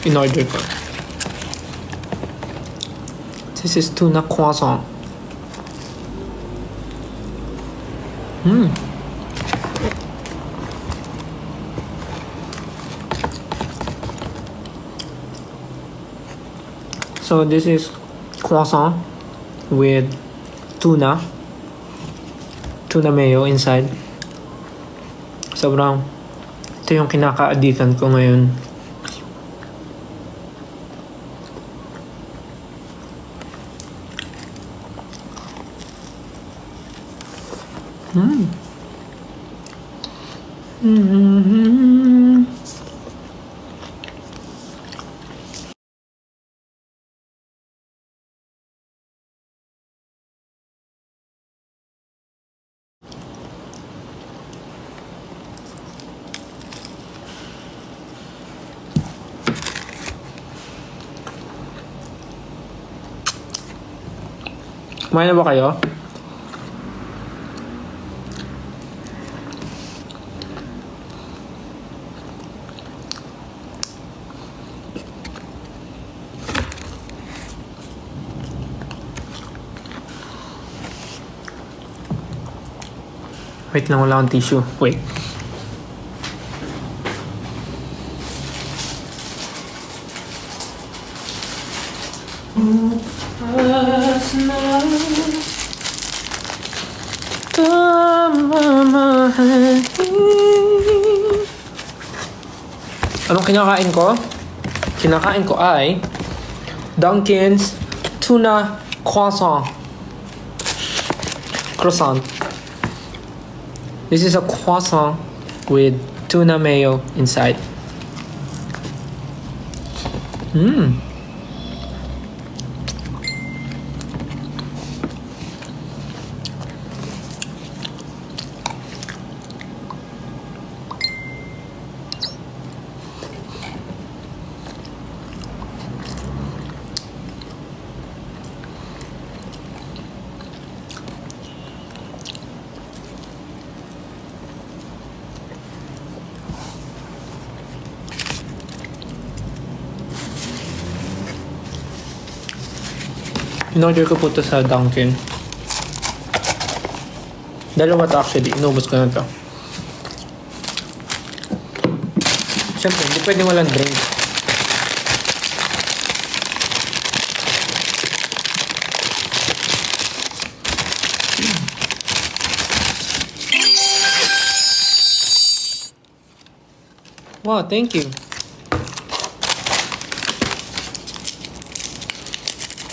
in-order ko. This is tuna croissant. So this is croissant with tuna mayo inside. Sobrang ito yung kinaka-addikan ko ngayon. Kumain na ba kayo? Wait lang, wala akong tissue. Wait. Anong kinakain ko? Kinakain ko ay Dunkin's Tuna Croissant. This is a croissant with tuna mayo inside. In-order ko po ito sa Dunkin. Dalawa to actually. Inubos ko na to. Siyempre, hindi pwede walang drink. Wow, thank you.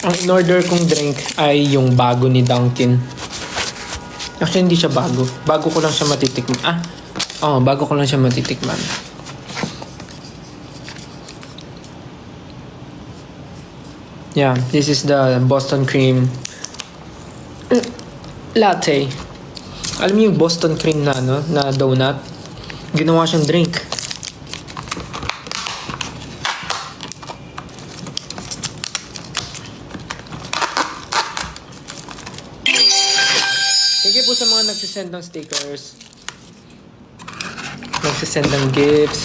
Ang in-order kong drink ay yung bago ni Dunkin. Actually, hindi siya bago. Bago ko lang siya matitikman. Bago ko lang siya matitikman. Yeah, this is the Boston Cream Latte. Alam niyo yung Boston Cream na, na donut? Ginawa siyang drink. Thank you po sa mga nagsisend ng stickers. Nagsisend ng gifts.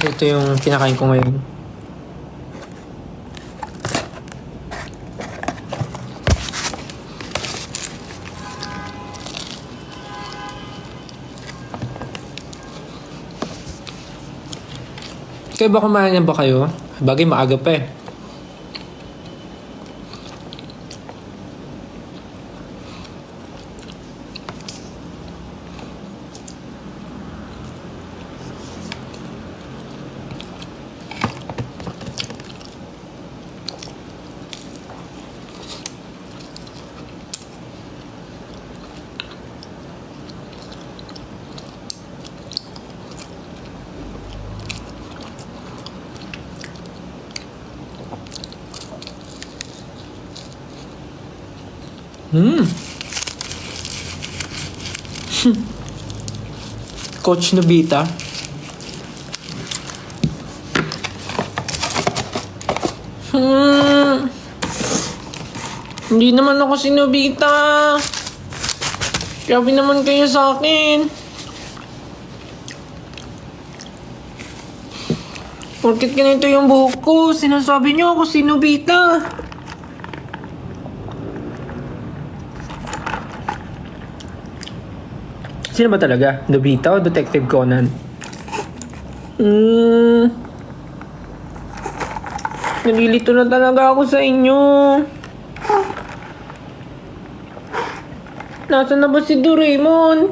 So ito yung kinakain ko ngayon. Kaya ba kumain ba kayo? Bagay maaga pa eh. Coach Nobita. Hindi naman ako si Nobita. Grabe naman kayo sa akin. Porkit ganito yung buhok ko, sinasabi niyo ako si Nobita. Sino ba talaga? Nobita o Detective Conan? Nalilito na talaga ako sa inyo. Nasaan na ba si Doraemon?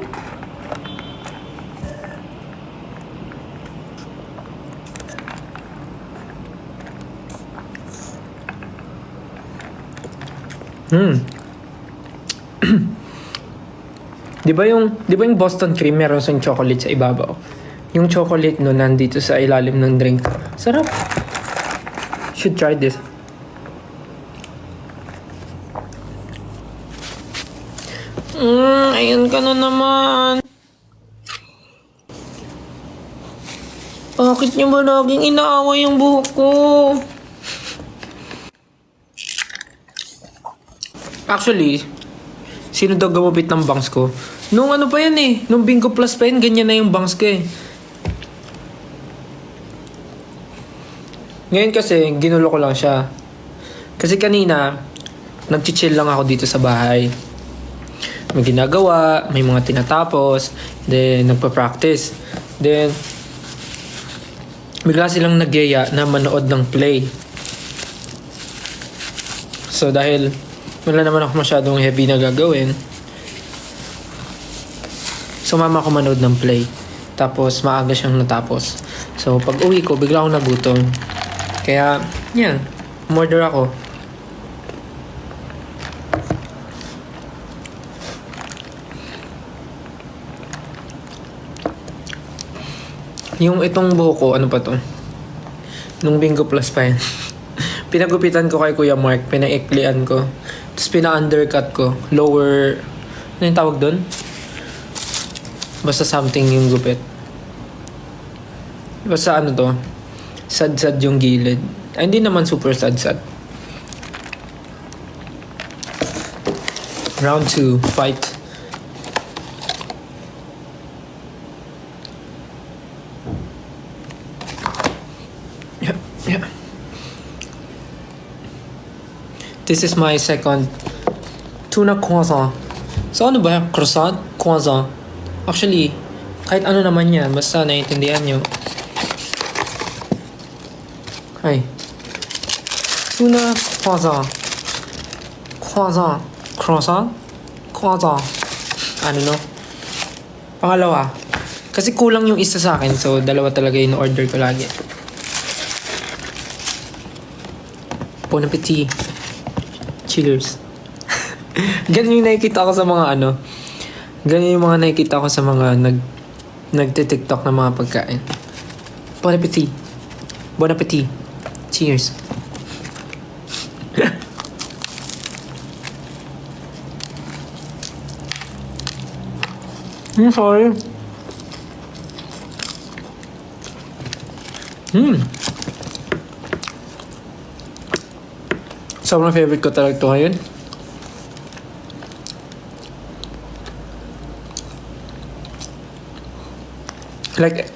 Di ba yung Boston cream meron siyang chocolate sa ibabaw? Yung chocolate no nandito sa ilalim ng drink. Sarap. Should try this. Ayan ka na naman. Bakit niyo ba laging inaaway yung buhok ko? Actually, sino daw gumupit ng bangs ko? Nung ano pa yan eh. Nung Bingo Plus pa yan, ganyan na yung bangs ko eh. Ngayon kasi, ginulo ko lang siya. Kasi kanina, nag-chill lang ako dito sa bahay. May ginagawa, may mga tinatapos, then nagpa-practice. Then, bigla silang nagyaya na manood ng play. So dahil wala naman ako masyadong heavy na gagawin, sumama ako manood ng play. Tapos maaga siyang natapos. So pag uwi ko, bigla akong nagutom. Kaya, yan, umorder ako. Yung itong buhok ko, ano pa to? Nung Bingo Plus pa yan. Pinagupitan ko kay Kuya Mark, pinaiklian ko. Tapos pina-undercut ko. Lower, ano yung tawag doon? Basta something yung gupit. Basta ano to? Sad-sad yung gilid. Ay, hindi naman super sad-sad. Round 2, fight. Yeah. This is my second tuna croissant. So ano ba? Croissant? Croissant. Actually, kahit ano naman yan, basta naiintindihan nyo. Ay. Tuna croissant. Croissant. Croissant? Croissant. Ano no? Pangalawa. Kasi kulang yung isa sa akin, so dalawa talaga yung order ko lagi. Bon appetit. Cheers. Ganyan yung nakikita ko sa mga ano. Ganyan yung mga nakikita ko sa mga nagte-TikTok na mga pagkain. Bon appetit. Bon appetit. Cheers. Sorry. Sobrang favorite ko talaga ito ngayon. Like,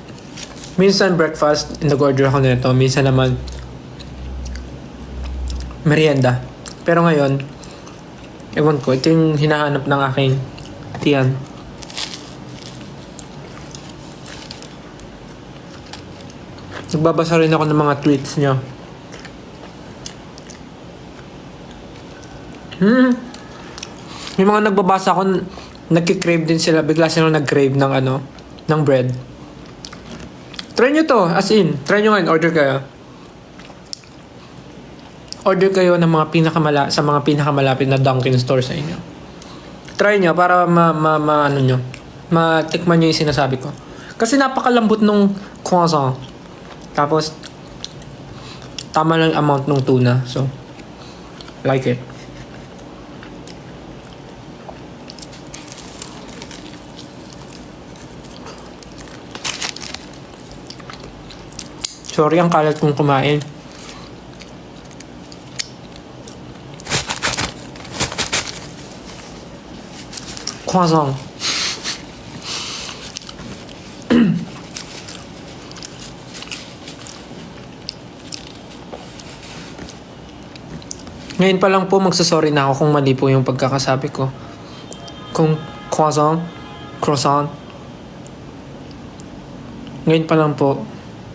minsan breakfast, nag-order ako nito. Minsan naman, merienda. Pero ngayon, ewan ko, ito yung hinahanap ng aking tiyan. Nagbabasa rin ako ng mga tweets niya. May mga nagbabasa ako, nagkikrave din sila, bigla silang nag-crave ng ano, ng bread. Try nyo to, as in, try nyo ngayon, order kayo. Order kayo ng mga sa mga pinakamalapit na Dunkin' store sa inyo. Try nyo para ano nyo, matikman nyo yung sinasabi ko. Kasi napakalambot nung croissant. Tapos, tama lang yung amount ng tuna. So, like it. Sorry, ang kalat kong kumain. Croissant. Ngayon pa lang po magsasorry na ako kung mali po yung pagkakasabi ko. Kung croissant. Ngayon pa lang po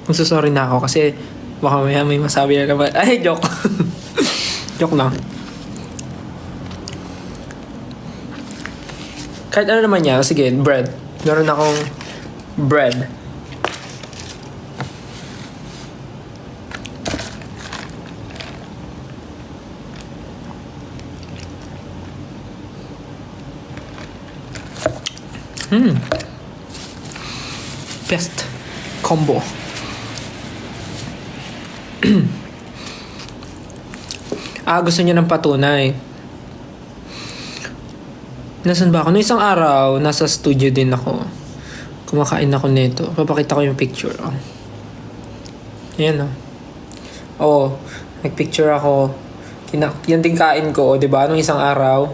magsasorry na ako kasi baka may masabi na naman. Ay, joke. Joke na. Kahit ano naman niya, sige, bread. Meron akong bread. Best combo. Gusto niya ng patunay. Nasaan ba ako? Noong isang araw, nasa studio din ako. Kumakain ako nito. Papakita ko yung picture. Oh. Ayan oh. Oo. Nagpicture ako. Yan din kain ko. Diba? Noong isang araw.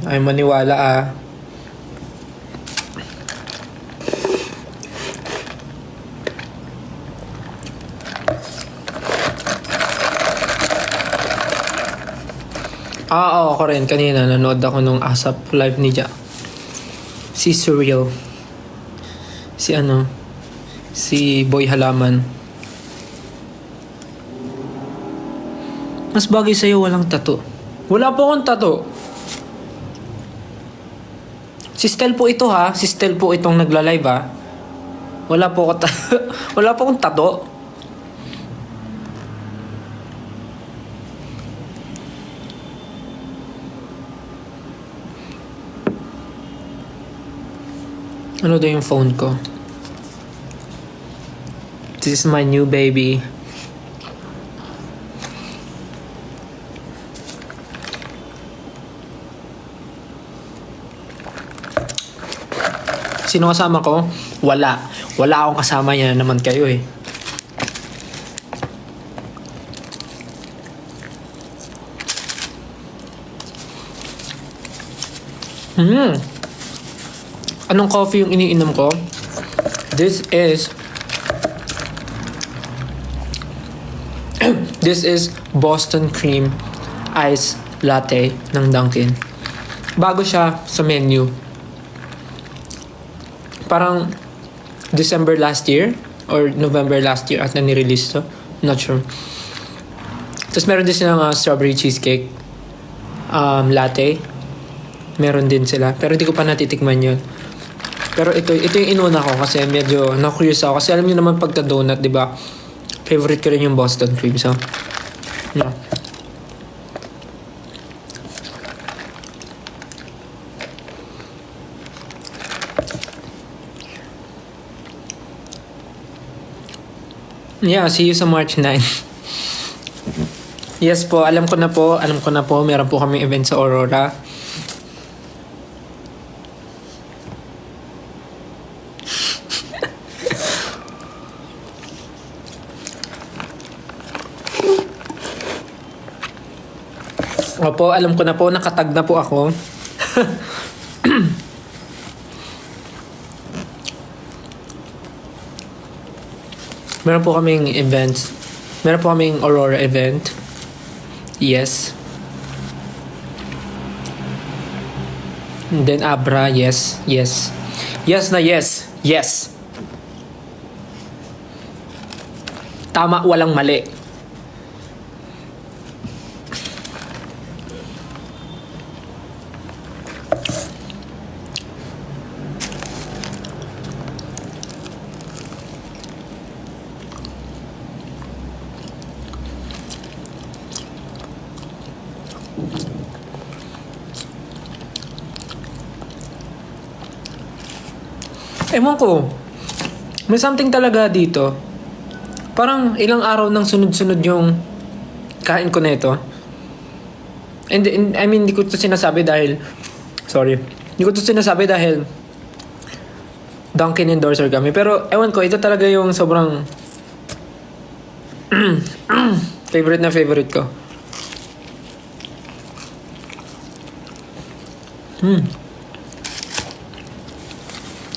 Ay maniwala ah. Oo, ako rin. Kanina, nanood ako nung ASAP live ni Ja. Si Surreal. Si Boy Halaman. Mas bagay sa'yo walang tattoo. Wala po akong tattoo. Si Stel po ito ha. Si Stel po itong nagla-live ha. Wala po wala po akong tattoo. Ano daw yung phone ko? This is my new baby. Sino kasama ko? Wala. Wala akong kasama, yan naman kayo eh. Anong coffee yung iniinom ko? This is Boston Cream Ice Latte ng Dunkin. Bago siya sa menu. Parang December last year or November last year at na nirelease to. Not sure. Tapos meron din silang strawberry cheesecake latte. Meron din sila. Pero hindi ko pa natitikman yun. Pero ito yung inuna ko kasi medyo na-curious ako. Kasi alam niyo naman pagka-donut, di ba? Favorite ko rin yung Boston Cream. So, yeah. Yeah, see you sa March 9. Yes po, alam ko na po. Meron po kaming event sa Aurora. Opo, alam ko na po, nakatag na po ako. Meron po kaming events. Meron po kaming Aurora event. Yes. And then Abra, yes. Yes. Yes na yes. Yes. Tama, walang mali. Ewan ko. May something talaga dito. Parang ilang araw nang sunod-sunod yung kain ko na ito. And I mean, hindi ko ito sinasabi dahil... Sorry. Hindi ko ito sinasabi dahil Dunkin endorser kami. Pero ewan ko, ito talaga yung sobrang Favorite na favorite ko.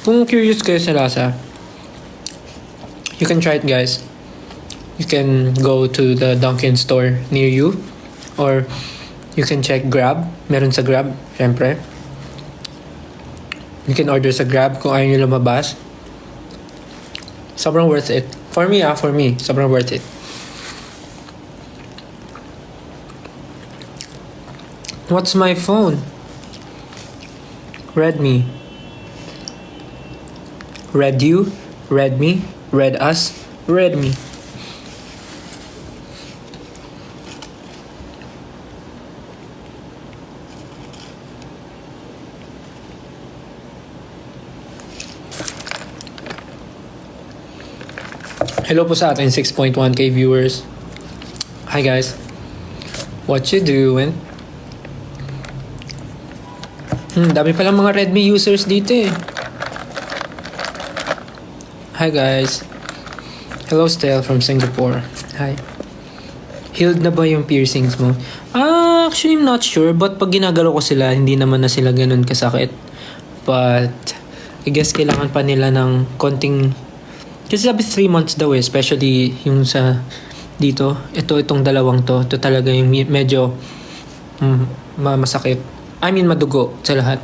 Kung curious kayo sa lasa, you can try it, guys. You can go to the Dunkin' store near you, or you can check Grab. Meron sa Grab, syempre. You can order sa Grab kung ayaw nyo lumabas. Sobrang worth it. For me, sobrang worth it. What's my phone? Redmi. Red you, red me, red us, red me. Hello po sa ating 6.1k viewers. Hi guys. What you doing? Dami palang mga Redmi users dito eh. Hi guys. Hello Stel from Singapore. Hi. Healed na ba yung piercings mo? Actually I'm not sure, but pag ginagalaw ko sila, hindi naman na sila ganun kasakit. But I guess kailangan pa nila ng konting, kasi sabi 3 months daw eh, especially yung sa dito. Itong dalawang to. Ito talaga yung medyo masakit. I mean madugo sa lahat.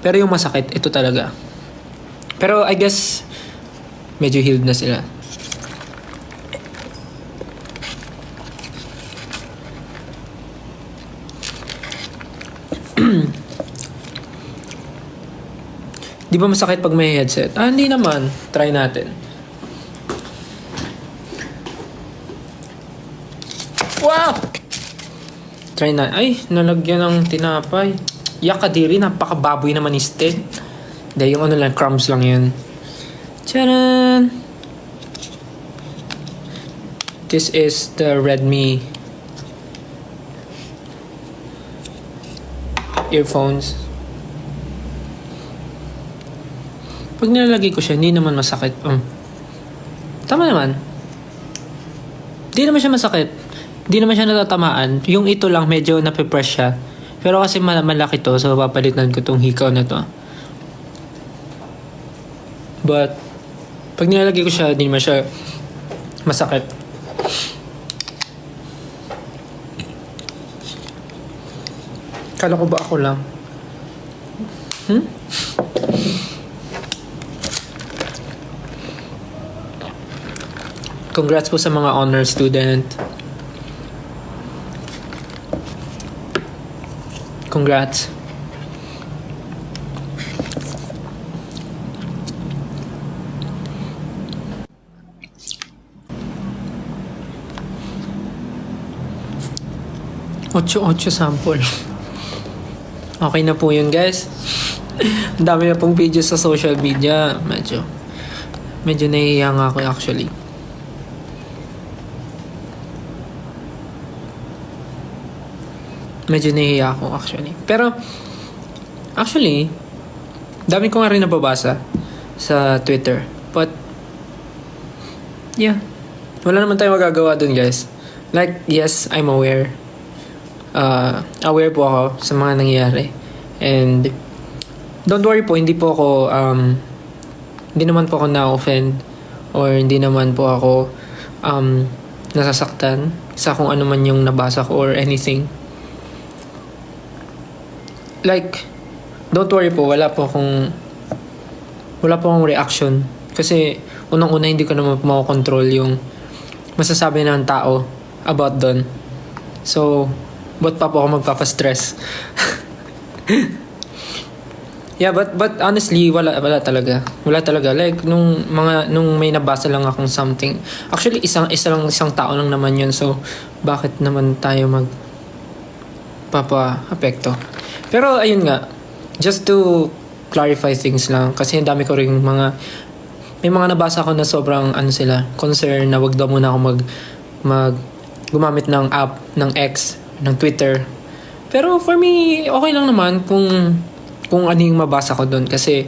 Pero yung masakit, ito talaga. Pero I guess medyo healed na sila. Di ba masakit pag may headset? Hindi naman. Try natin. Wow! Try na. Ay, nalagyan ng tinapay. Yakadiri, napakababoy naman ni Sted. Dahil yung ano lang, crumbs lang yun. Tcharan! This is the Redmi earphones. Pag nilalagay ko siya, hindi naman masakit. Tama naman. Hindi naman siya masakit. Hindi naman siya natatamaan. Yung ito lang, medyo napipress siya. Pero kasi malaki to, so papalitan ko tong hikaw na to. But, pag nilalagay ko siya, hindi naman siya masakit. Kala ko ba ako lang? Congrats po sa mga honor student. Congrats. Ocho sample. Okay na po yun, guys. Ang dami na pong videos sa social media. Medyo nahihiya nga ako actually. Medyo nahihiya ako actually. Pero, actually, dami ko nga rin nababasa sa Twitter. But, yeah. Wala naman tayong magagawa dun, guys. Like, yes, I'm aware. Aware po ako sa mga nangyayari. And, don't worry po, hindi po ako, hindi naman po ako na-offend. Or hindi naman po ako, nasasaktan sa kung ano man yung nabasa ko or anything. Like, don't worry po, wala po akong reaction. Kasi, unang-una hindi ko naman makokontrol yung masasabi ng tao about doon. So, ba't pa po ako magpapastress? Yeah, but honestly, wala talaga. Wala talaga. Like, nung may nabasa lang akong something. Actually, isang tao lang naman yun. So, bakit naman tayo magpapa-apekto? Pero ayun nga, just to clarify things lang, kasi ang dami ko ring may mga nabasa ko na sobrang concern na wag daw muna ako gumamit ng app, ng X, ng Twitter. Pero for me, okay lang naman kung ano yung mabasa ko doon, kasi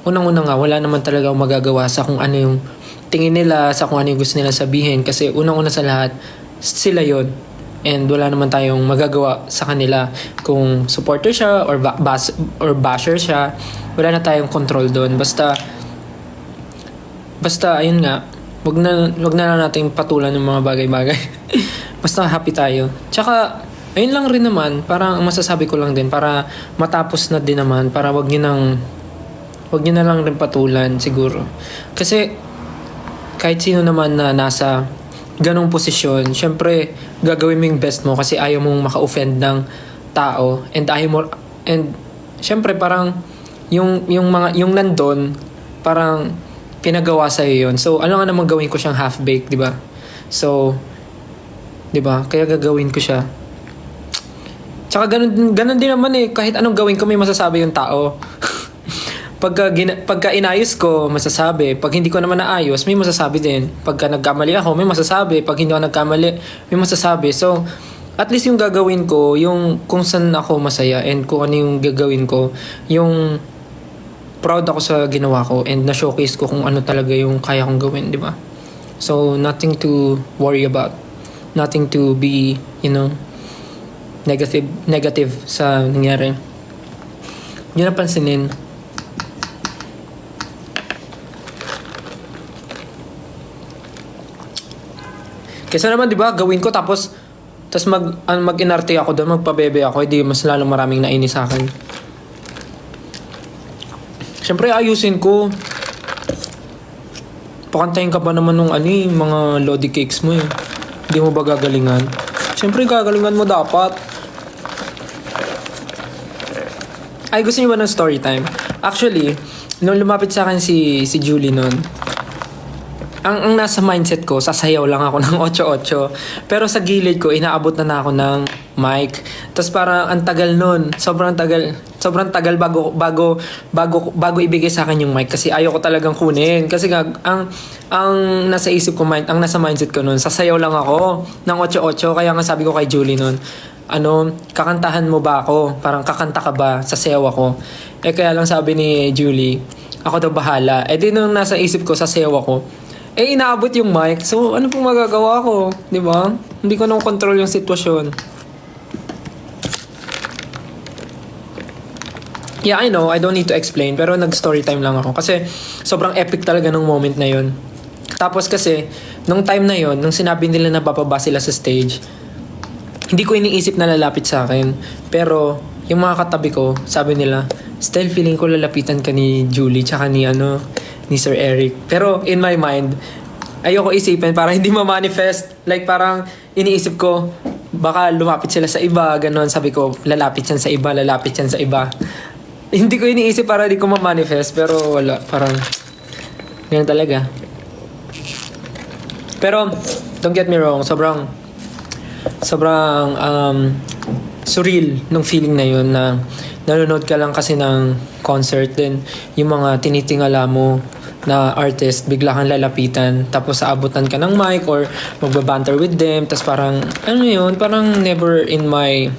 unang-una nga, wala naman talaga akong magagawa sa kung ano yung tingin nila sa kung ano yung gusto nila sabihin. Kasi unang-una sa lahat, sila yon. And wala naman tayong magagawa sa kanila. Kung supporter siya or or basher siya, wala na tayong control doon. Basta ayun nga, wag na lang natin patulan ng mga bagay-bagay. Basta happy tayo. Tsaka ayun lang rin naman, parang ang masasabi ko lang din para matapos na din naman, para wag niyo na lang rin patulan siguro. Kasi kahit sino naman na nasa ganong posisyon, syempre gagawin mo yung best mo kasi ayaw mong maka-offend ng tao, and syempre parang yung nandun parang pinagawa sa yun. So ano nga naman gawin ko siyang half-baked, 'di ba? So 'di ba? Kaya gagawin ko siya. Tsaka ganun din naman kahit anong gawin ko may masasabi yung tao. Pagka inayos ko, masasabi. Pag hindi ko naman naayos, may masasabi din. Pagka nagkamali ako, may masasabi. Pag hindi ako nagkamali, may masasabi. So, at least yung gagawin ko, yung kung saan ako masaya and kung ano yung gagawin ko, yung proud ako sa ginawa ko and na-showcase ko kung ano talaga yung kaya kong gawin, di ba? So, nothing to worry about. Nothing to be, negative sa nangyari. Yun ang pansinin. Kaysa naman, di ba, gawin ko tapos mag-inarte ako doon, magpabebe ako, hindi mas lalong maraming nainis sa akin. Siyempre, ayusin ko. Pakantayin ka ba naman nung mga lodi cakes mo Hindi mo ba gagalingan? Siyempre, gagalingan mo dapat. Ay, gusto niyo ba ng story time? Actually, nung lumapit sa akin si Julie noon, ang nasa mindset ko, sasayaw lang ako ng 8-8. Pero sa gilid ko, inaabot na ako ng mic. Tapos parang ang tagal nun. Sobrang tagal bago ibigay sa akin yung mic. Kasi ayaw ko talagang kunin. Kasi ang nasa isip ko, ang nasa mindset ko nun, sasayaw lang ako ng 8-8. Kaya nga sabi ko kay Julie nun, kakantahan mo ba ako? Parang kakanta ka ba? Sasayaw ako. Kaya lang sabi ni Julie, ako daw bahala. Di nung nasa isip ko, sasayaw ako. Inaabot yung mic. So, ano pong magagawa ko? Di ba? Hindi ko nang control yung sitwasyon. Yeah, I know. I don't need to explain. Pero nag-story time lang ako. Kasi sobrang epic talaga ng moment na yun. Tapos kasi, nung time na yun, nung sinabi nila na bababa sila sa stage, hindi ko iniisip na lalapit sa akin. Pero, yung mga katabi ko, sabi nila, still feeling ko lalapitan ka ni Julie tsaka ni Sir Eric. Pero in my mind, ayoko isipin para hindi ma-manifest. Like parang iniisip ko, baka lumapit sila sa iba, ganon. Sabi ko, lalapit yan sa iba, lalapit yan sa iba. Hindi ko iniisip para hindi ko ma-manifest, pero wala. Parang, ganyan talaga. Pero, don't get me wrong, sobrang surreal nung feeling na yun na nanonood ka lang kasi ng concert, then yung mga tinitingala mo na artist, bigla kang lalapitan, tapos aabutan ka ng mic or magbabanter with them, tapos parang, parang never in my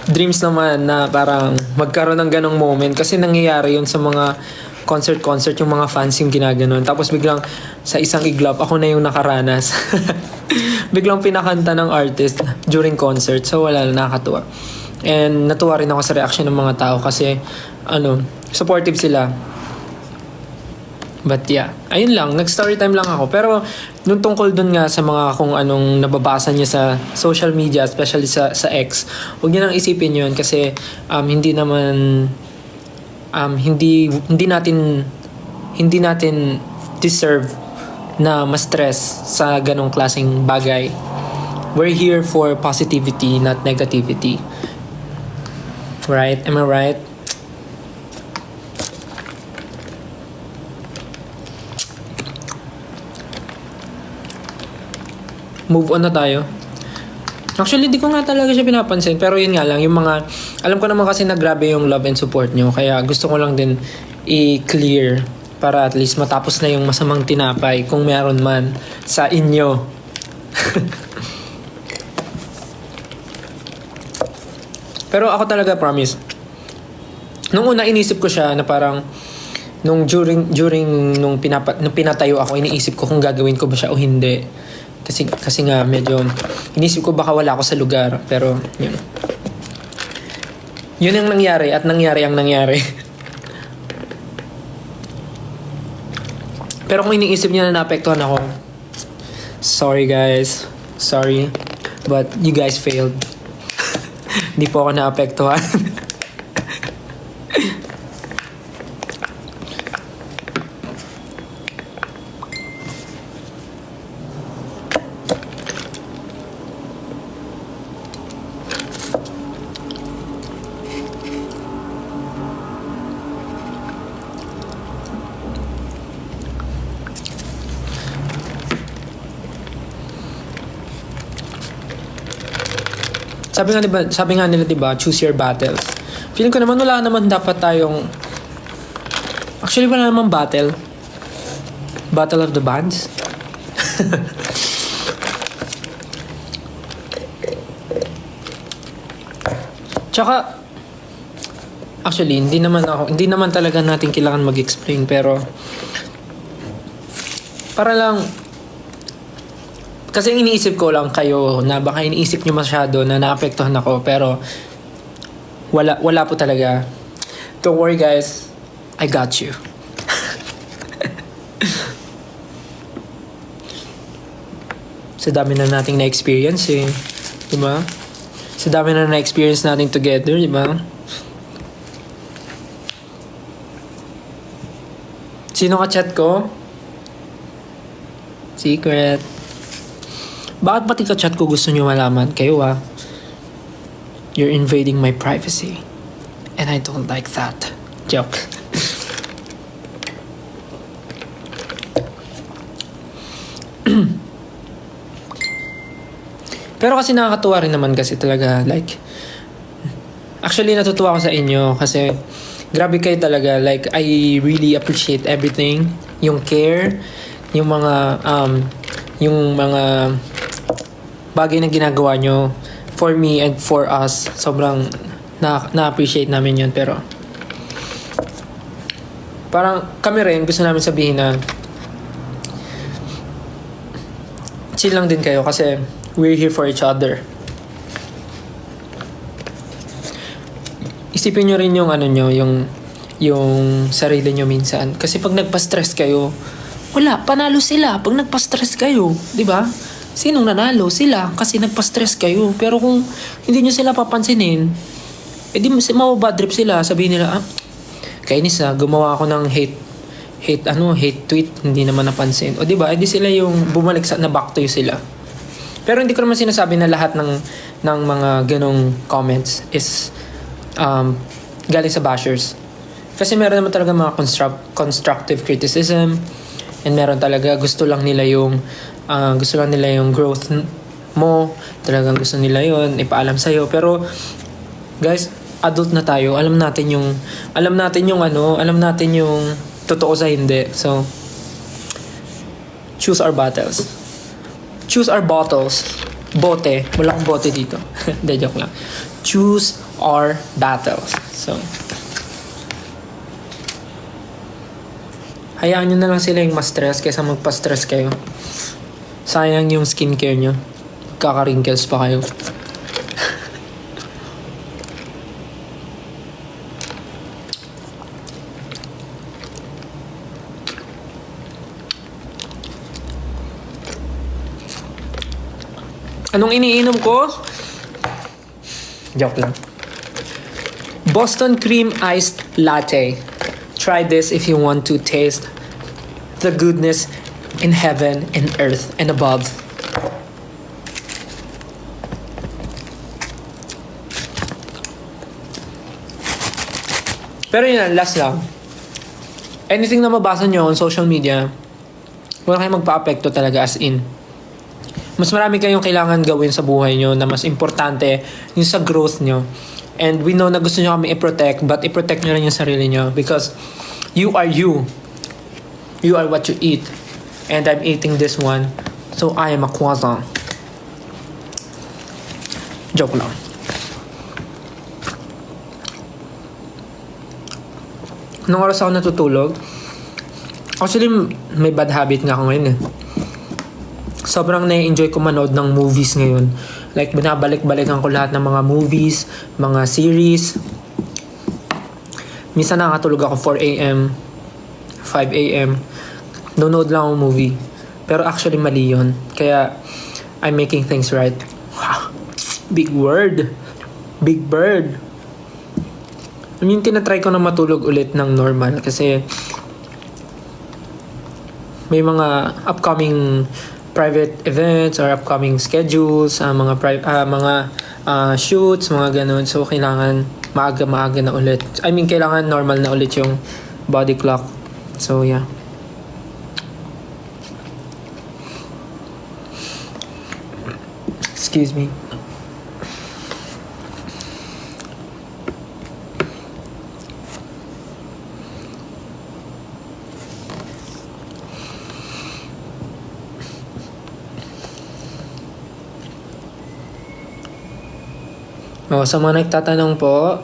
dreams naman na parang magkaroon ng ganong moment, kasi nangyayari yun sa mga concert, yung mga fans yung ginaganon, tapos biglang sa isang iglap, ako na yung nakaranas. Biglang pinakanta ng artist during concert, so wala, nakakatuwa. And natuwa rin ako sa reaction ng mga tao kasi supportive sila. But yeah, ayun lang, nag-story time lang ako. Pero nung tungkol dun nga sa mga kung anong nababasa niya sa social media, especially sa X, huwag niyo nang isipin yun kasi hindi natin deserve na ma-stress sa ganong klaseng bagay. We're here for positivity, not negativity. Right? Am I right? Move on na tayo. Actually, di ko nga talaga siya pinapansin. Pero yun nga lang, yung mga... Alam ko naman kasi na grabe yung love and support nyo. Kaya gusto ko lang din i-clear para at least matapos na yung masamang tinapay kung meron man sa inyo. Pero ako talaga, promise. Nung una, inisip ko siya na parang nung pinatayo ako, iniisip ko kung gagawin ko ba siya o hindi. Kasi nga medyo iniisip ko baka wala ako sa lugar, pero yun ang nangyari at nangyari ang nangyari. Pero kung iniisip niya na naapektuhan ako, sorry guys, sorry, but you guys failed. Hindi po ako naapektuhan. Sabi nga nila, 'di ba, choose your battles. Feeling ko naman wala naman dapat tayong actually wala naman battle. Battle of the bands. Tsaka actually hindi naman talaga natin kailangan mag-explain, pero para lang kasi iniisip ko lang kayo na baka iniisip nyo masyado na naapektuhan ako, pero wala po talaga. Don't worry guys, I got you. Sa dami na nating na-experience diba? Sa dami na na-experience natin together, diba? Sino ka-chat ko? Secret. Bakit pati ka-chat ko gusto nyo malaman? Kayo you're invading my privacy. And I don't like that. Joke. Pero kasi nakakatuwa rin naman kasi talaga. Like, actually natutuwa ako sa inyo kasi grabe kayo talaga. Like, I really appreciate everything. Yung care, yung mga bagay na ginagawa nyo for me and for us. Sobrang na-appreciate namin yun. Pero parang kami rin gusto namin sabihin na chill lang din kayo kasi we're here for each other. Isipin nyo rin yung yung sarili nyo minsan. Kasi pag nagpa-stress kayo, panalo sila. Pag nagpa-stress kayo, di ba? Sinong nanalo? Sila. Kasi nagpa-stress kayo. Pero kung hindi nyo sila papansinin, di mababadrip sila. Sabihin nila, kainis gumawa ako ng hate tweet, hindi naman napansin. O di ba? Di sila yung bumalik na back to you sila. Pero hindi ko naman sinasabi na lahat ng mga ganong comments is galing sa bashers. Kasi meron naman talaga mga constructive criticism, and meron talaga gusto lang nila yung growth mo. Talagang gusto nila yun, ipaalam sa'yo. Pero guys, adult na tayo. Alam natin yung totoo sa hindi. So choose our battles. Choose our bottles. Bote. Wala akong bote dito. Hindi, joke lang. Choose our battles. So hayaan nyo na lang sila yung ma-stress kaysa magpa-stress kayo. Sayang yung skincare nyo. Kaka-wrinkles pa kayo. Anong iniinom ko? Joke lang. Boston Cream Iced Latte. Try this if you want to taste the goodness in heaven and earth and above. Pero yun, last lang. Anything na mabasa nyo on social media, wala kayong magpa-apekto talaga, as in. Mas marami kayong kailangan gawin sa buhay nyo na mas importante yung sa growth nyo. And we know na gusto nyo kami i-protect, but i-protect nyo rin yung sarili nyo because you are you. You are what you eat. And I'm eating this one. So I am a croissant. Joke lang. Nung oras ako natutulog, Actually, may bad habit nga ako ngayon eh. Sobrang na-enjoy ko manood ng movies ngayon. Like, binabalik-balikan ko lahat ng mga movies, mga series. Minsan nakatulog ako 4 a.m., 5 a.m. Nonood lang ako movie. Pero actually, mali yun. Kaya, I'm making things right. Wow. Big word. Big bird. I mean, tinatry ko na matulog ulit ng normal kasi may mga upcoming private events or upcoming schedules, mga shoots, mga ganun. So, kailangan maaga na ulit. I mean, kailangan normal na ulit yung body clock. So, yeah. Excuse me. Sa mga nagtatanong po,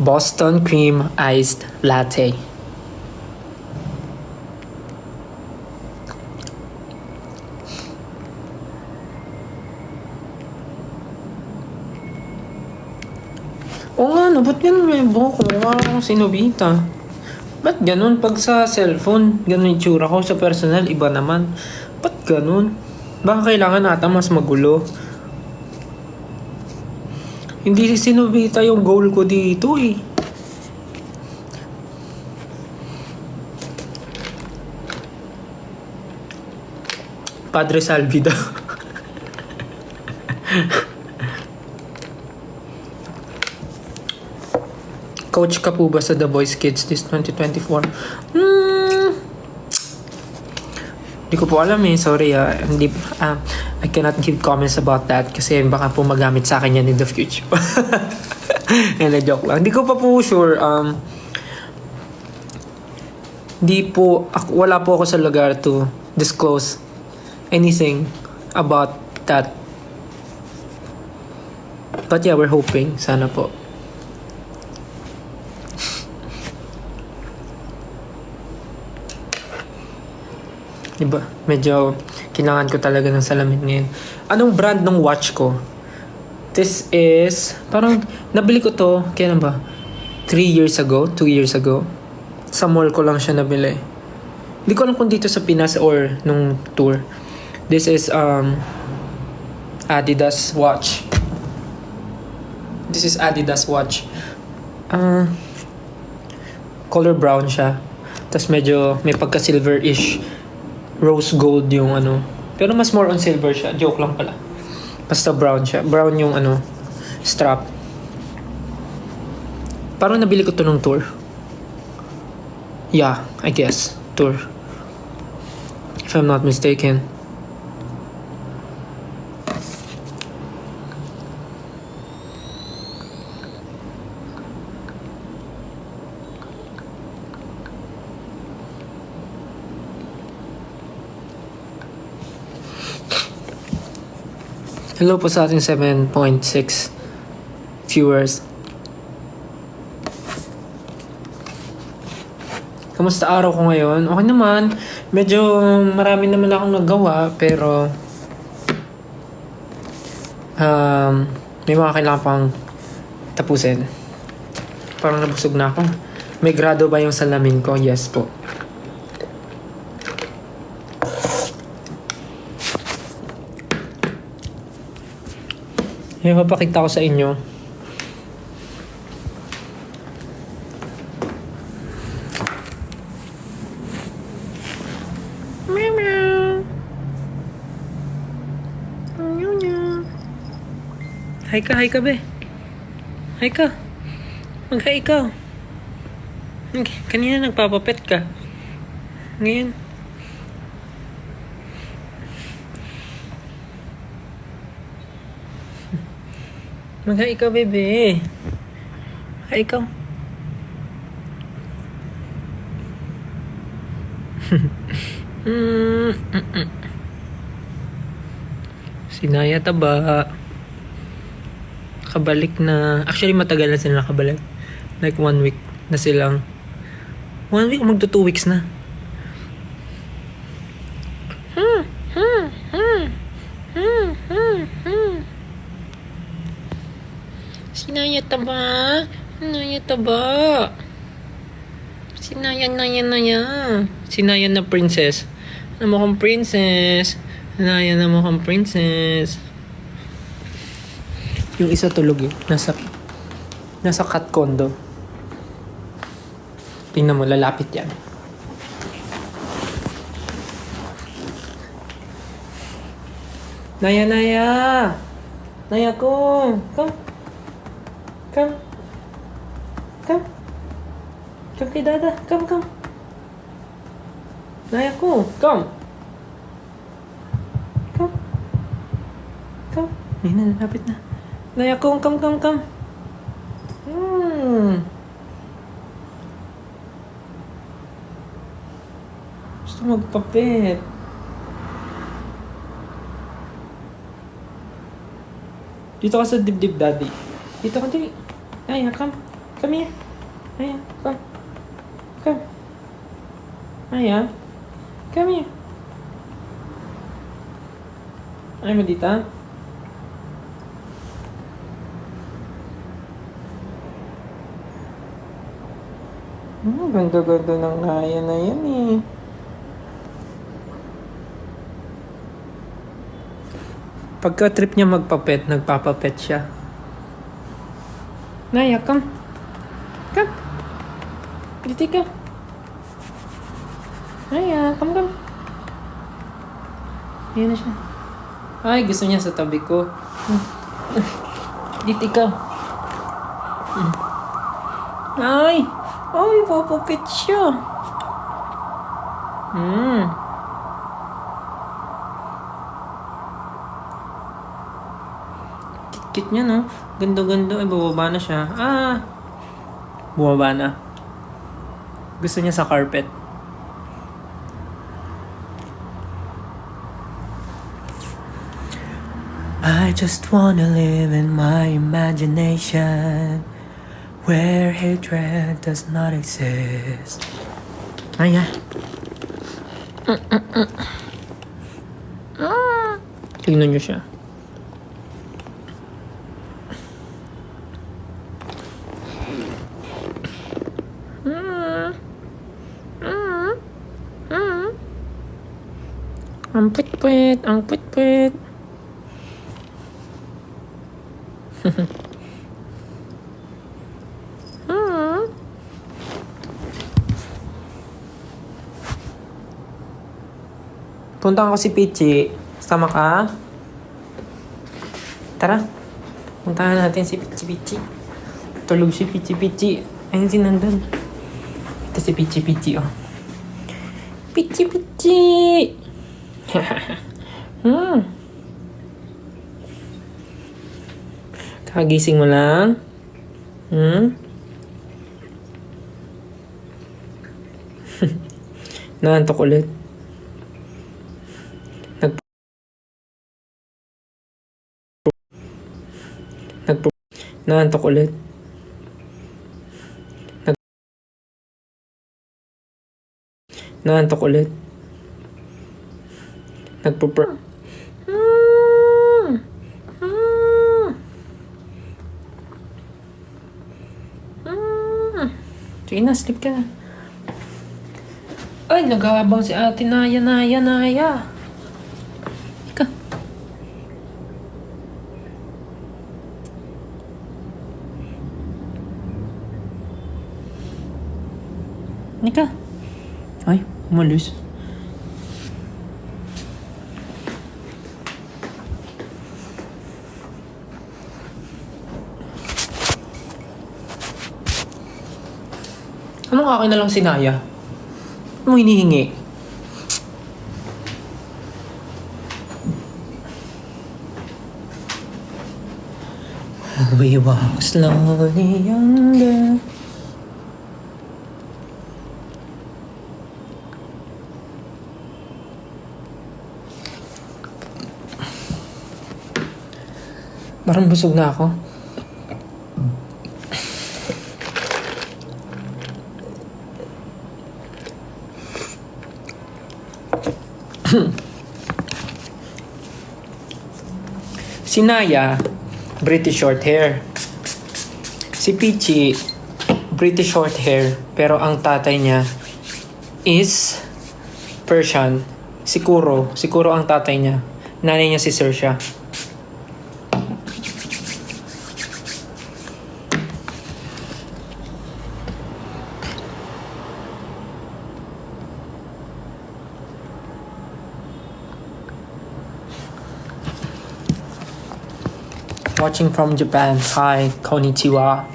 Boston Cream Iced Latte. Oo nga, no, ba't ganun may buhok ko? Mukha akong sinubita. Ba't ganun? Pag sa cellphone, ganun yung tsura ko. Sa personal, iba naman. Ba't ganun? Baka kailangan ata mas magulo. Hindi sinubita yung goal ko dito eh. Padre Salvi daw. Coach ka po ba sa The Voice Kids this 2024? Hindi ko po alam eh. Sorry I cannot give comments about that kasi baka po magamit sa akin yan in the future. Joke lang. Hindi ko pa po sure. Wala po ako sa lugar to disclose anything about that. But yeah, we're hoping. Sana po. Diba? Medyo kailangan ko talaga ng salamin ngayon. Anong brand ng watch ko? This is, parang nabili ko to, kailan ba? 2 years ago. Sa mall ko lang siya nabili. Hindi ko alam kung dito sa Pinas or nung tour. This is Adidas watch. Color brown siya. Tapos medyo may pagka-silver-ish. Rose gold yung ano. Pero mas more on silver siya. Joke lang pala. Basta brown siya. Brown yung strap. Parang nabili ko to nung tour. Yeah, I guess. Tour. If I'm not mistaken. Hello po sa ating 7.6 viewers. Kamusta araw ko ngayon? Okay naman. Medyo marami naman akong nagawa pero may mga kailangan pang tapusin. Parang nabusog na ako. May grado ba yung salamin ko? Yes po. Mapapakita ko sa inyo. Meow meow. Meow meow. Hi ka be. Hi ka. Mag-hi ka. Kanina nagpapapet ka. Ngayon. Mag-hi ka, bebe. Hi ka. Sinaya taba. Kabalik na. Actually, matagal na sila nakabalik. Like 1 week na silang 1 week, magto 2 weeks na. Sinaya taba. Sinaya taba. Sinaya na princess. Na mukhang princess. Sinaya na mukhang princess. Yung isa tulog eh. Nasa cat condo. Tingnan mo, lalapit yan. Naya! Naya ko! Come! Come kay Dada! Come! Naya ko! Come! Ayun na, lalapit na. Naya ko! Come! Gusto magpapit. Dito ka sa dibdib, Daddy. Dito ka, dali. Naya, come. Come here. Naya, come. Naya, come here. Ayaw mo dito? Ganda-ganda ng Naya na yan eh. Pagka trip niya magpapet, nagpapapet siya. Naya, come. Dito ka. Naya, come. Ayan na siya. Ay, gusto niya sa tabi ko. Dito ka. Ay, papapet siya. Kit niya, no? Ganda. Ay, bumaba na siya. Bumaba na. Gusto niya sa carpet. I just wanna live in my imagination where hatred does not exist. Naya. Tingnan niyo siya. Ang pwit-pwit. Punta ko si Pichi. Sama ka? Tara. Puntahan natin si Pichi. Tulog si Pichi. Ayun si nandun. Ito si Pichi, oh. Pichi! Kagising mo lang? Naantok ulit. Naantok ulit. Naantok ulit. Sige na, sleep ka na. Ay, nag-aabang si ate Naya. Ika. Ay, umalis. Anong akin na lang si Naya? Ano mo hinihingi? We walk slowly younger. Parang busog na ako. Si Naya, British short hair. Si Peachy, British short hair. Pero ang tatay niya is Persian. Si Kuro ang tatay niya. Nanay niya si Saoirse. Watching from Japan. Hi, konnichiwa.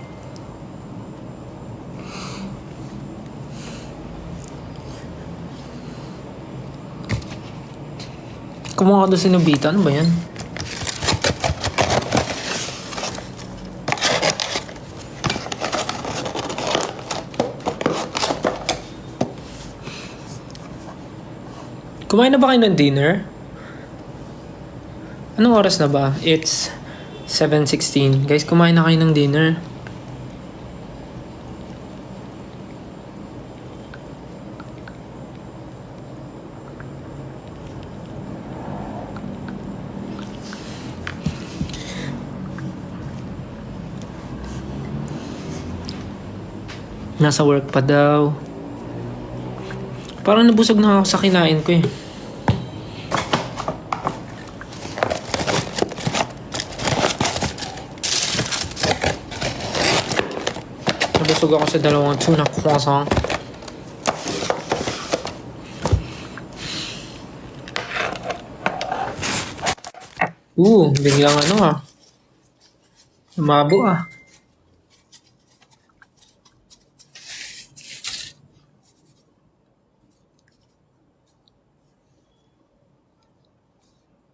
Kumuha ka doon si Nobita. Ano ba yan? Kumain na ba kayo ng dinner? Anong oras na ba? It's 7:16. Guys, kumain na kayo ng dinner. Nasa work pa daw. Parang nabusog na ako sa kinain ko eh. Nabusog ako sa dalawang tuna croissant. Biglang lumabo ah.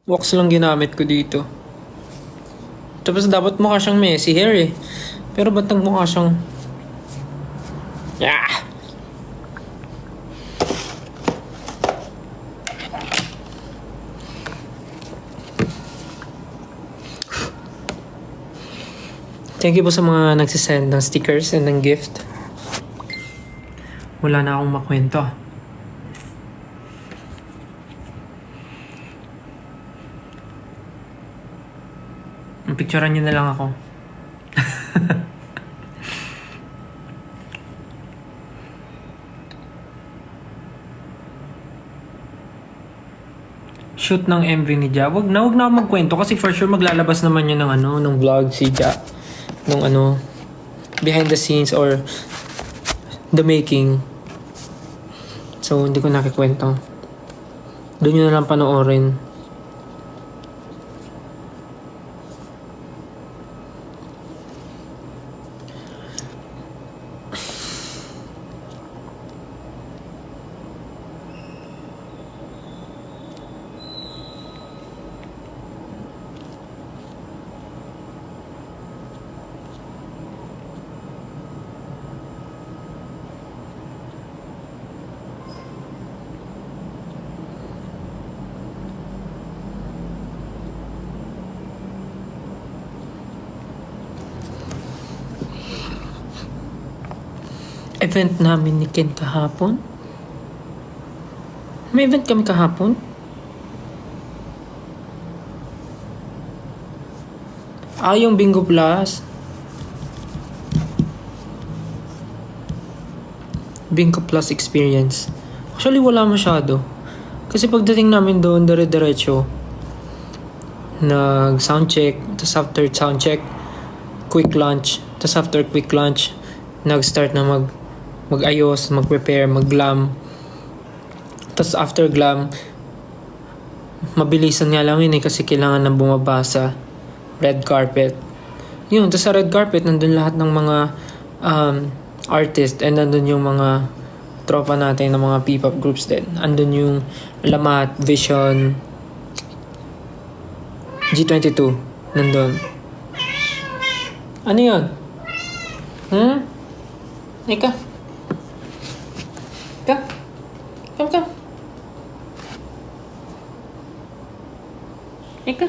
Wax lang ginamit ko dito. Tapos dapat mukha siyang messy hair eh. Pero ba't nagmukha siyang... Yeah! Thank you po sa mga nagsisend ng stickers and ng gift. Wala na akong makwento. Picturean nyo na lang ako. Shoot ng MV ni Ja. Wag na ako magkwento kasi for sure maglalabas naman yun ng vlog si Ja. Nung behind the scenes or the making. So, hindi ko nakikwento. Doon nyo na lang panoorin. Event namin ni Ken kahapon. May event kami kahapon. Yung Bingo Plus. Bingo Plus experience. Actually, wala masyado. Kasi pagdating namin doon, dire-diretso. Nag-soundcheck. Tapos after soundcheck, quick lunch. Tapos after quick lunch, nag-start na mag-ayos, mag-prepare, mag-glam. Tapos after glam, mabilisan nga lang yun eh kasi kailangan na bumabasa. Red carpet. Yun, tapos sa red carpet, nandun lahat ng mga artist and nandun yung mga tropa natin ng mga P-pop groups din. Andun yung Lamat, Vision, G22. Nandun. Ano yun? Ika? Come. Ika.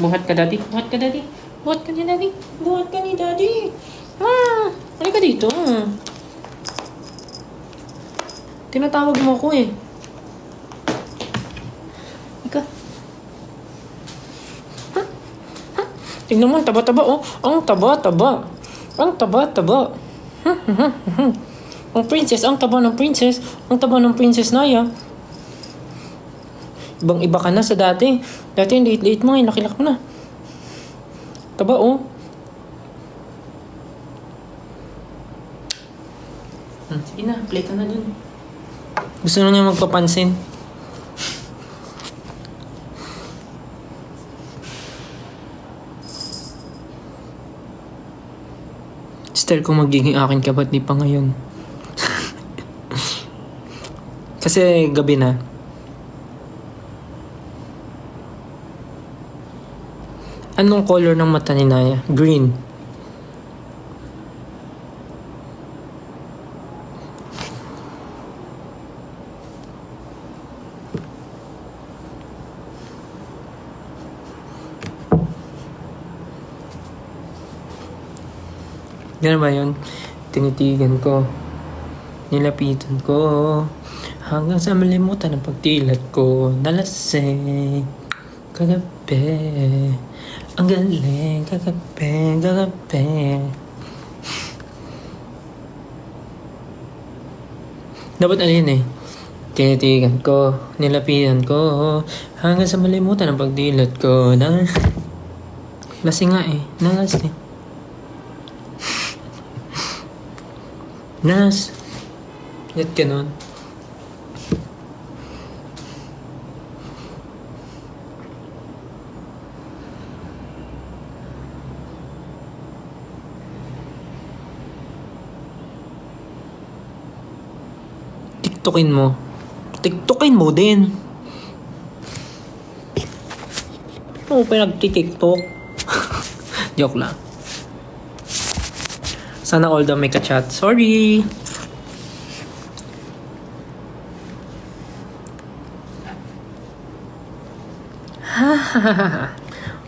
Buhat ka, daddy. Buhat ka ni daddy. Halika dito. Tinatawag mo ako eh. ka. Tingnan mo, ang taba-taba, oh. Ang taba-taba. Ang taba-taba. Ang princess, ang taba ng princess. Ang taba ng princess Naya. Ibang-iba ka na sa dati. Dati yung liit-liit mo, yung laki-laki mo na. Taba, oh. Sige na, play ka na dun. Gusto na niya magpapansin. Style ko magiging akin ka, ba't di pa ngayon? Kasi gabi na. Anong color ng mata ni Naya? Green. Ganun ba yun? Tinitigan ko. Nilapitan ko. Hanggang sa malimutan ang pagtilat ko. Nalasing. Kagabi. Ang galing. Kagabi. Kagabi. Dapat ano yun eh. Tinitigan ko. Nilapitan ko. Hanggang sa malimutan ang pagtilat ko. Lasing nga eh. Nalasing. Yat ka nun. TikTokin mo. TikTokin mo din. Oo, pinag-tiktok. Joke lang. Sana all daw may ka-chat. Sorry!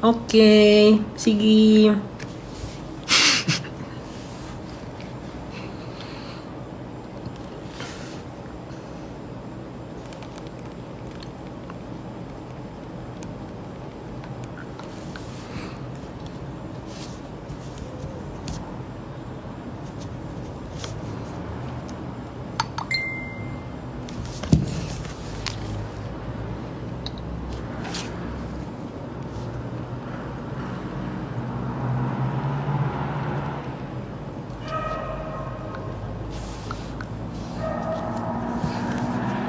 Okay. Sige.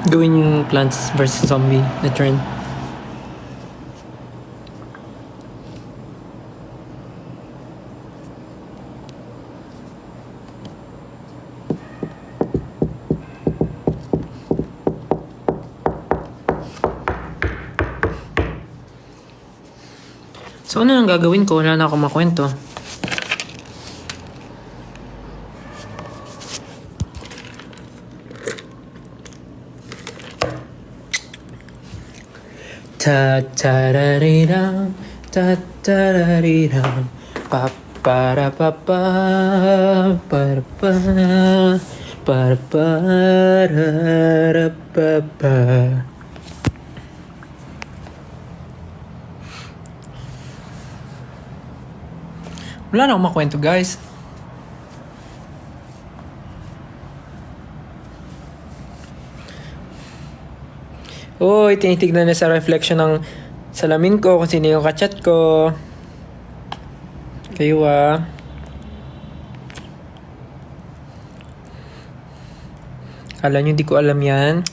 Gawin yung Plants vs. Zombie na trend. So ano nang gagawin ko? Wala na akong makwento. Ta-ta-ra-ri-ram, ta-ta-ra-ri-ram, pa-para-pa-pa, para-pa, para-para-ra-pa-pa. Wala na akong makwento, guys. Uy, tinitignan na sa reflection ng salamin ko kung sino yung kachat ko. Kayo Kala nyo di ko alam yan?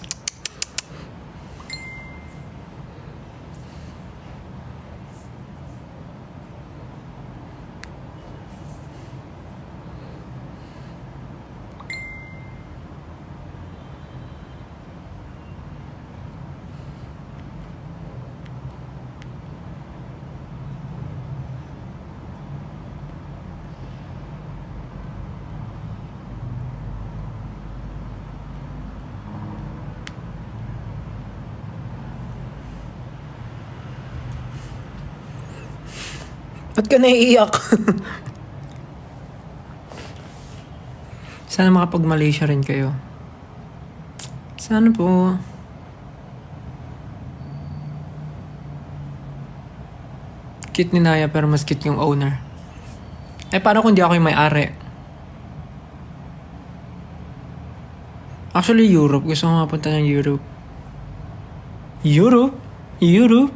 Ba't ka naiiyak? Sana makapag-Malaysia rin kayo. Sana po. Cute ni Naya pero mas cute yung owner. Eh, paano kung di ako yung may-ari? Actually, Europe. Gusto ko mapunta ng Europe. Europe? Europe?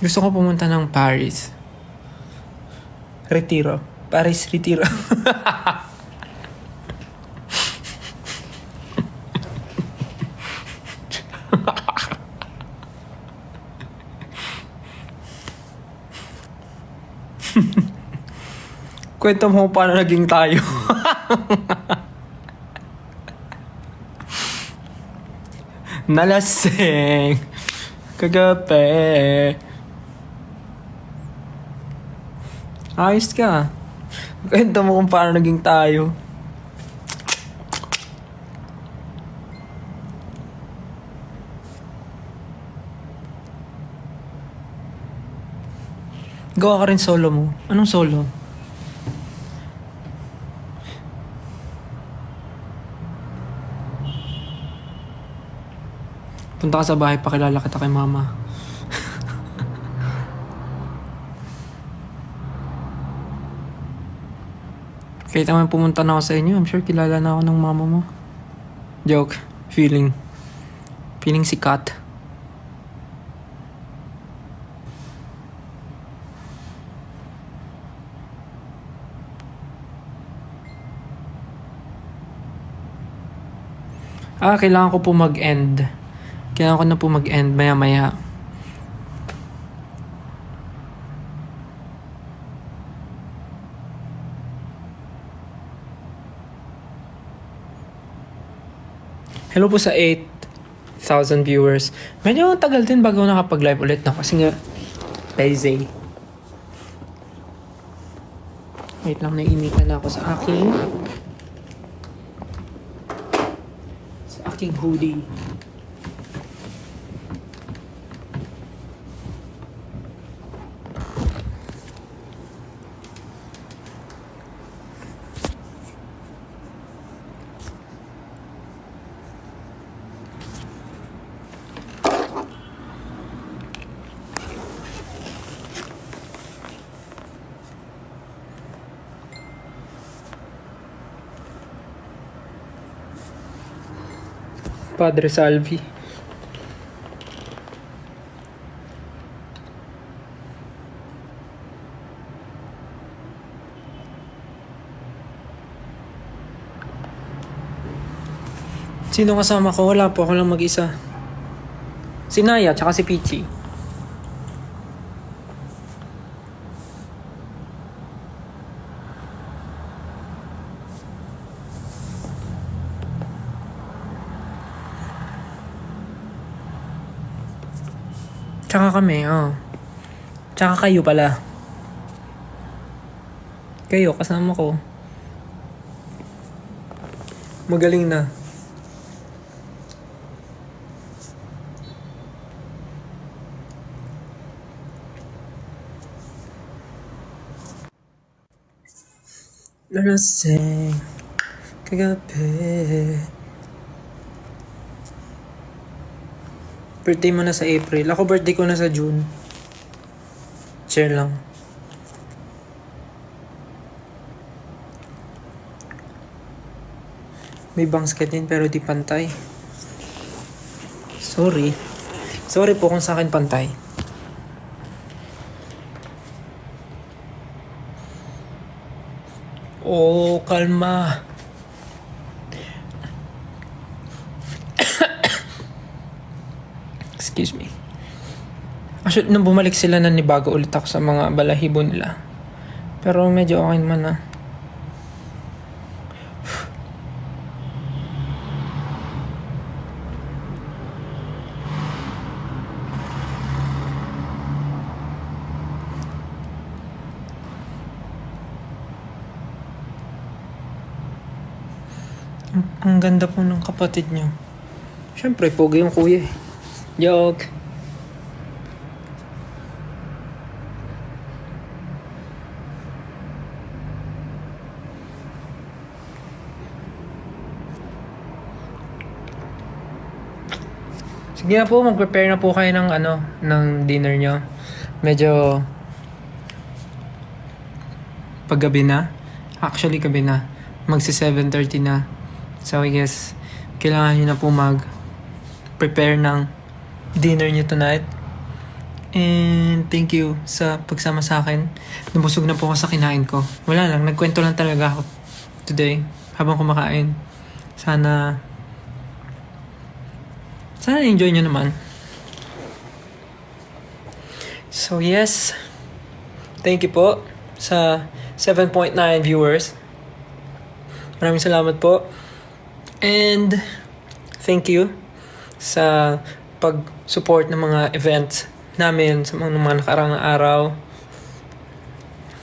Gusto ko pumunta ng Paris. Retiro. Paris, Retiro. Kwento mo kung paano naging tayo. Nalasing. Kagabi. Ayos ka. Kwento mo kung paano naging tayo. Gawa ka rin solo mo. Anong solo? Punta ka sa bahay, pakilala kita kay mama. Kahit naman pumunta na ako sa inyo, I'm sure kilala na ako ng mama mo. Joke. Feeling. Feeling sikat. Kailangan ko po mag-end. Kailangan ko na po mag-end maya-maya. Hello po sa 8,000 viewers. Medyo tagal din bago nakapag-live ulit na kasi nga busy. Wait lang, nainitan na ako sa aking hoodie. Padre Salvi. Sino kasama ko? Wala po. Ako lang mag-isa. Si Naya, tsaka si Peachy. Tsaka kami, Tsaka kayo pala. Kayo, kasama ko. Magaling na. Nalasing kagabi. Birthday mo na sa April. Ako birthday ko na sa June. Share lang. May bangs ka din pero di pantay. Sorry. Sorry po kung sa akin pantay. Oh, kalma. Excuse me. Actually, nung bumalik sila, nanibago ulit ako sa mga balahibo nila. Pero medyo okay naman na. Ang ganda po ng kapatid niyo. Siyempre, pogi yung kuya eh. Joke. Sige na po, mag-prepare na po kayo ng ng dinner nyo. Medyo paggabi na. Actually, gabi na. Magsi 7:30 na. So, I guess, kailangan nyo na po mag-prepare ng dinner nyo tonight. And thank you sa pagsama sa akin. Nabusog na po ako sa kinain ko. Wala lang, nagkwento lang talaga ako today habang kumakain. Sana enjoy nyo naman. So yes, thank you po sa 7.9 viewers. Maraming salamat po. And thank you sa pag-support ng mga events namin sa mga nakaraang araw.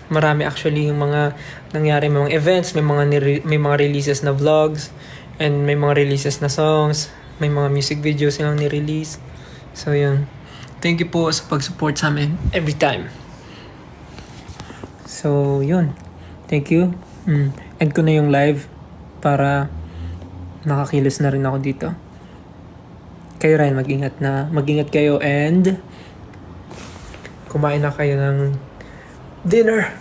Marami actually yung mga nangyari, may mga events, may mga releases na vlogs, and may mga releases na songs, may mga music videos silang ni-release. So yun. Thank you po sa pag-support sa amin every time. So yun. Thank you. End ko na yung live para nakakilos na rin ako dito. Kayo rin, mag-ingat kayo, and kumain na kayo ng dinner.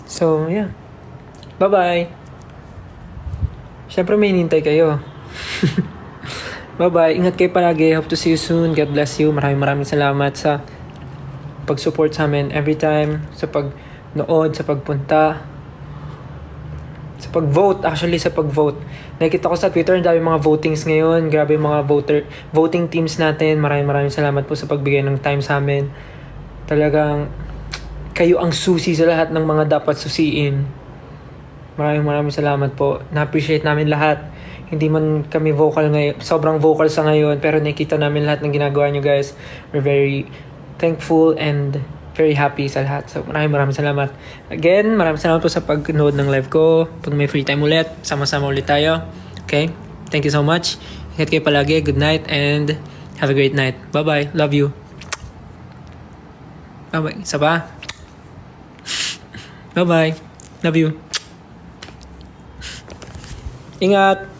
So, yeah. Bye-bye. Siyempre may hinintay kayo. Bye-bye. Ingat kayo palagi. Hope to see you soon. God bless you. Maraming salamat sa pag-support sa amin every time. Sa pag-nood, sa pagpunta. Sa pag-vote. Actually, sa pag-vote. Nakikita ko sa Twitter, ang dami mga votings ngayon. Grabe yung mga voting teams natin. Maraming salamat po sa pagbigay ng time sa amin. Talagang kayo ang susi sa lahat ng mga dapat susiin. Maraming salamat po. Na-appreciate namin lahat. Hindi man kami vocal ngayon, sobrang vocal sa ngayon, pero nakita namin lahat ng ginagawa nyo, guys. We're very thankful and very happy sa lahat. So maraming salamat. Again, maraming salamat po sa pag-nood ng live ko. Pag may free time ulit, sama-sama ulit tayo. Okay? Thank you so much. Ingat kayo palagi. Good night and have a great night. Bye-bye. Love you. Bye-bye. Isa pa? Bye-bye. Love you. Ingat.